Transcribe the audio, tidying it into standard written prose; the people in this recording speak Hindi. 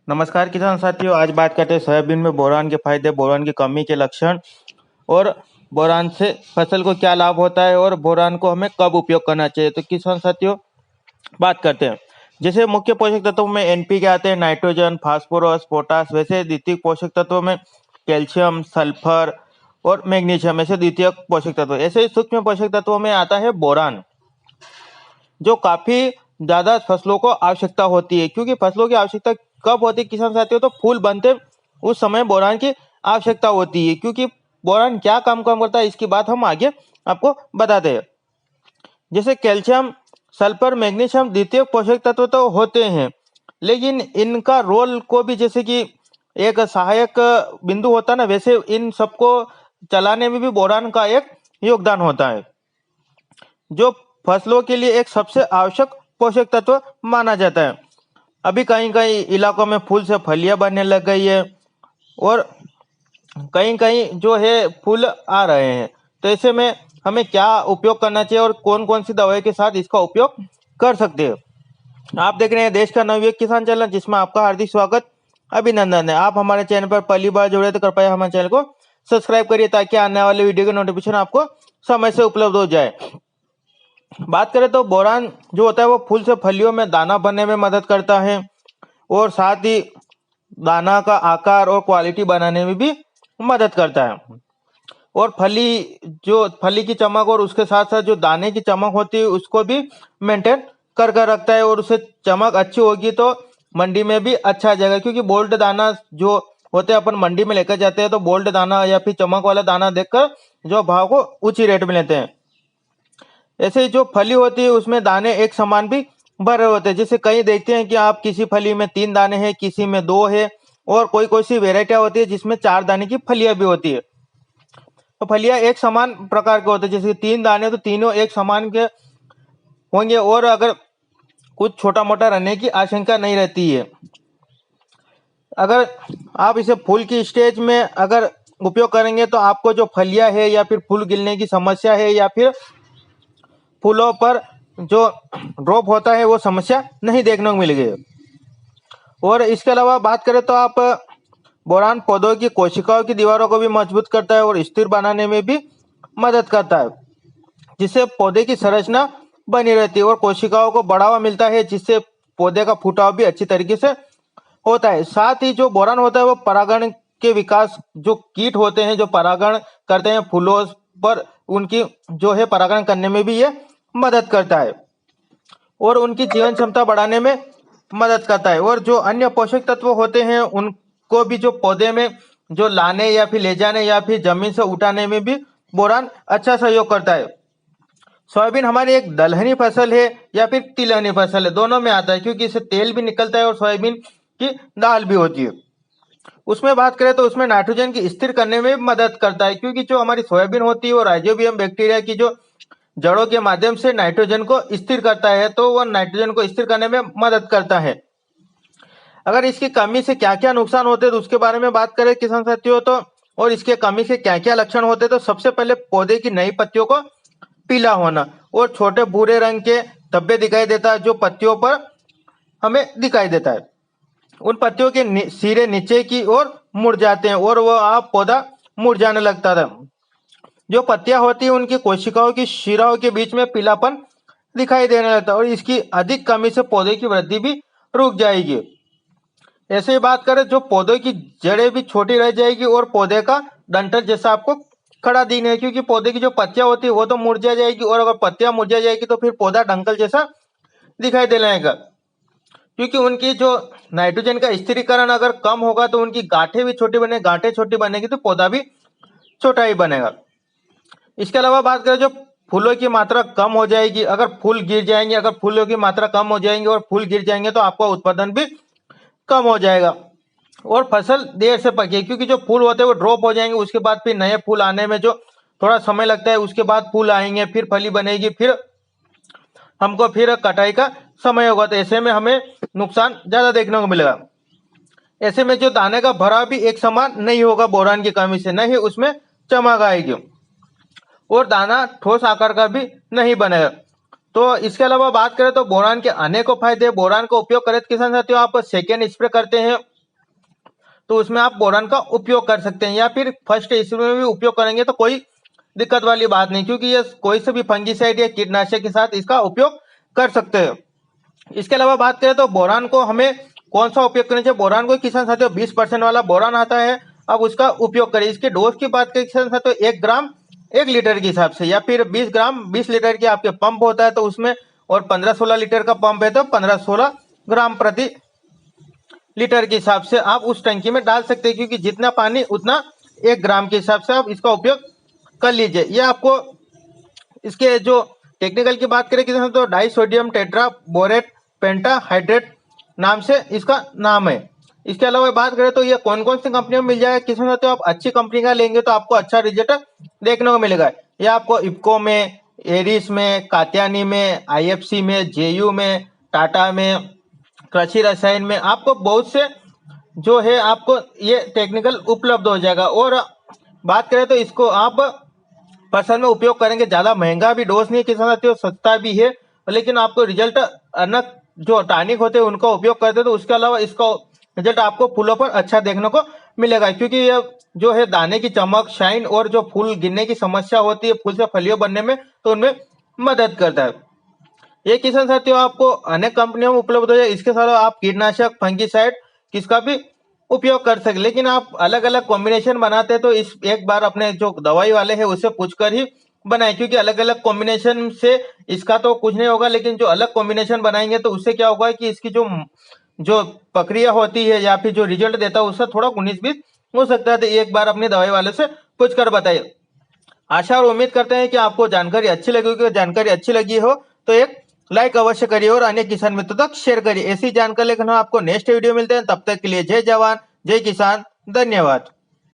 नमस्कार किसान साथियों, आज बात करते हैं सोयाबीन में बोरान के फायदे, बोरान की कमी के लक्षण और बोरान से फसल को क्या लाभ होता है और बोरान को हमें कब उपयोग करना चाहिए। तो किसान साथियों बात करते हैं। जैसे मुख्य पोषक तत्वों में एनपीके आते हैं, नाइट्रोजन, फास्फोरस, पोटास। वैसे द्वितीय पोषक तत्वों में कैल्शियम, सल्फर और मैग्नीशियम ऐसे द्वितीय पोषक तत्व। ऐसे ही सूक्ष्म पोषक तत्वों में आता है बोरान, जो काफी ज्यादा फसलों को आवश्यकता होती है। क्योंकि फसलों की आवश्यकता कब होती है किसान साथियों, तो फूल बनते उस समय बोरान की आवश्यकता होती है। क्योंकि बोरान क्या काम करता है इसकी बात हम आगे आपको बताते हैं। जैसे कैल्शियम, सल्फर, मैग्नीशियम द्वितीय पोषक तत्व तो होते हैं, लेकिन इनका रोल को भी जैसे कि एक सहायक बिंदु होता है ना, वैसे इन सबको चलाने में भी बोरान का एक योगदान होता है, जो फसलों के लिए एक सबसे आवश्यक पोषक तत्व माना जाता है। अभी कहीं कहीं इलाकों में फूल से फलियां बनने लग गई है और कहीं कहीं जो है फूल आ रहे हैं। तो ऐसे में हमें क्या उपयोग करना चाहिए और कौन कौन सी दवाई के साथ इसका उपयोग कर सकते हैं। आप देख रहे हैं देश का नवयुग किसान चैनल, जिसमें आपका हार्दिक स्वागत, अभिनंदन है। आप हमारे चैनल पर पहली बार जुड़े तो कृपया हमारे चैनल को सब्सक्राइब करिए, ताकि आने वाले वीडियो की नोटिफिकेशन आपको समय से उपलब्ध हो जाए। बात करें तो बोरान जो होता है वो फूल से फलियों में दाना बनने में मदद करता है और साथ ही दाना का आकार और क्वालिटी बनाने में भी मदद करता है। और फली की चमक और उसके साथ साथ जो दाने की चमक होती है उसको भी मेंटेन कर रखता है। और उसे चमक अच्छी होगी तो मंडी में भी अच्छा आ जाएगा। क्योंकि बोल्ड दाना जो होते हैं अपन मंडी में लेकर जाते हैं, तो बोल्ड दाना या फिर चमक वाला दाना देखकर जो भाव को उच्च रेट में लेते हैं। ऐसे ही जो फली होती है उसमें दाने एक समान भी भरे होते हैं। जैसे कई देखते हैं कि आप किसी फली में 3 दाने हैं, किसी में 2 है, और कोई कोई सी वेराइटियां होती है जिसमें 4 दाने की फलियां भी होती है। तो फलियां एक समान प्रकार के होते हैं, जैसे 3 दाने तो तीनों एक समान के होंगे और अगर कुछ छोटा मोटा रहने की आशंका नहीं रहती है। अगर आप इसे फूल की स्टेज में अगर उपयोग करेंगे तो आपको जो फलियां है या फिर फूल गिरने की समस्या है या फिर फूलों पर जो ड्रॉप होता है वो समस्या नहीं देखने को मिलेगी। और इसके अलावा बात करें तो आप बोरान पौधों की कोशिकाओं की दीवारों को भी मजबूत करता है और स्थिर बनाने में भी मदद करता है, जिससे पौधे की संरचना बनी रहती है और कोशिकाओं को बढ़ावा मिलता है, जिससे पौधे का फुटाव भी अच्छी तरीके से होता है। साथ ही जो बोरान होता है वो परागण के विकास, जो कीट होते हैं जो परागण करते हैं फूलों पर, उनकी जो है परागण करने में भी ये मदद करता है और उनकी जीवन क्षमता बढ़ाने में मदद करता है। और जो अन्य पोषक तत्व होते हैं उनको भी जो पौधे में जो लाने या फिर ले जाने या फिर जमीन से उठाने में भी बोरान अच्छा सहयोग करता है। सोयाबीन हमारी एक दलहनी फसल है या फिर तिलहनी फसल है, दोनों में आता है, क्योंकि इससे तेल भी निकलता है और सोयाबीन की दाल भी होती है। उसमें बात करें तो उसमें नाइट्रोजन की स्थिर करने में मदद करता है, क्योंकि जो हमारी सोयाबीन होती है वो राइजोबियम बैक्टीरिया की जो जड़ों के माध्यम से नाइट्रोजन को स्थिर करता है, तो वह नाइट्रोजन को स्थिर करने में मदद करता है। अगर इसकी कमी से क्या क्या नुकसान होते हैं तो उसके बारे में बात करें किसान साथियों, तो और इसके कमी से क्या क्या लक्षण होते हैं, तो सबसे पहले पौधे की नई पत्तियों को पीला होना और छोटे भूरे रंग के धब्बे दिखाई देता है, जो पत्तियों पर हमें दिखाई देता है। उन पत्तियों के सिरे नीचे की ओर मुड़ जाते हैं और वह आप पौधा मुरझाने लगता था। जो पत्तियां होती है उनकी कोशिकाओं की शिराओं के बीच में पीलापन दिखाई देने लगता है और इसकी अधिक कमी से पौधे की वृद्धि भी रुक जाएगी। ऐसे ही बात करें, जो पौधे की जड़ें भी छोटी रह जाएगी और पौधे का डंठल जैसा आपको खड़ा दिखने, क्योंकि पौधे की जो पत्तियां होती है वो तो मुरझा जाएगी और अगर पत्तियां मुरझा जाएगी तो फिर पौधा डंकल जैसा दिखाई देने लगेगा। क्योंकि उनकी जो नाइट्रोजन का स्थिरीकरण अगर कम होगा तो उनकी गांठें भी छोटी बने, गांठें छोटी बनेगी तो पौधा भी छोटा ही बनेगा। इसके अलावा बात करें, जो फूलों की मात्रा कम हो जाएगी, अगर फूल गिर जाएंगे, अगर फूलों की मात्रा कम हो जाएंगी और फूल गिर जाएंगे तो आपका उत्पादन भी कम हो जाएगा और फसल देर से पकेगी, क्योंकि जो फूल होते हैं वो ड्रॉप हो जाएंगे, उसके बाद फिर नए फूल आने में जो थोड़ा समय लगता है, उसके बाद फूल आएंगे, फिर फली बनेगी, फिर हमको फिर कटाई का समय होगा, तो ऐसे में हमें नुकसान ज्यादा देखने को मिलेगा। ऐसे में जो दाने का भराव भी एक समान नहीं होगा बोरान की कमी से, नहीं उसमें चमक आएगी और दाना ठोस आकार का भी नहीं बनेगा। तो इसके अलावा बात करें तो बोरान के अनेकों फायदे। बोरान का उपयोग करें तो किसान साथियों आप सेकेंड स्प्रे करते हैं तो उसमें आप बोरान का उपयोग कर सकते हैं, या फिर फर्स्ट ईस्वी में भी उपयोग करेंगे तो कोई दिक्कत वाली बात नहीं, क्योंकि ये कोई से भी फंगिसाइड या कीटनाशक के साथ इसका उपयोग कर सकते हैं। इसके अलावा बात करें तो बोरान को हमें कौन सा उपयोग करना चाहिए। बोरान को किसान साथियों 20% वाला बोरान आता है, अब उसका उपयोग करें। इसके डोज की बात करें किसान साथियों 1 ग्राम 1 लीटर के हिसाब से, या फिर 20 ग्राम 20 लीटर के आपके पंप होता है तो उसमें, और 15-16 लीटर का पंप है तो 15-16 ग्राम प्रति लीटर के हिसाब से आप उस टंकी में डाल सकते हैं, क्योंकि जितना पानी उतना 1 ग्राम के हिसाब से आप इसका उपयोग कर लीजिए। ये आपको इसके जो टेक्निकल की बात करें किसान तो die sodium tetra borate pentahydrate नाम से इसका नाम है। इसके अलावा बात करें तो ये कौन कौन सी कंपनियों में मिल जाएगा किसान साथियों, आप अच्छी कंपनी का लेंगे तो आपको अच्छा रिजल्ट देखने को मिलेगा। ये आपको इफ्को में, एरिस में, कात्यानी में, आईएफसी में, जेयू में, टाटा में, कृषि रसायन में, आपको बहुत से जो है आपको ये टेक्निकल उपलब्ध हो जाएगा। और बात करें तो इसको आप फसल में उपयोग करेंगे, ज्यादा महंगा भी डोज नहीं है किसान साथियों, सस्ता भी है, लेकिन आपको रिजल्ट अनक जो टॉनिक होते हैं उनका उपयोग करते हैं तो उसके अलावा इसका रिजल्ट आपको फूलों पर अच्छा देखने को मिलेगा, क्योंकि ये जो है दाने की चमक, शाइन और जो फूल गिरने की समस्या होती है फूल से फलियों बनने में, तो उनमें मदद करता है। ये किसान साथियों आपको अनेक कंपनियों में उपलब्ध हो जाए। इसके साथ आप कीटनाशक फंगिसाइड किसका भी उपयोग कर सकते, लेकिन आप अलग अलग कॉम्बिनेशन बनाते हैं तो इस एक बार अपने जो दवाई वाले हैं उससे पूछकर ही बनाएं, क्योंकि अलग अलग कॉम्बिनेशन से इसका तो कुछ नहीं होगा, लेकिन जो अलग कॉम्बिनेशन बनाएंगे तो उससे क्या होगा कि इसकी जो जो प्रक्रिया होती है या फिर जो रिजल्ट देता है उससे थोड़ा 19-20 हो सकता है। तो एक बार अपने दवाई वाले से पूछकर बताइए। आशा और उम्मीद करते हैं कि आपको जानकारी अच्छी लगी होगी। जानकारी अच्छी लगी हो तो एक लाइक अवश्य करिए और अन्य किसान मित्रों तक शेयर करिए। ऐसी जानकारी लेकर हम आपको नेक्स्ट वीडियो मिलते हैं, तब तक के लिए जय जवान जय किसान, धन्यवाद।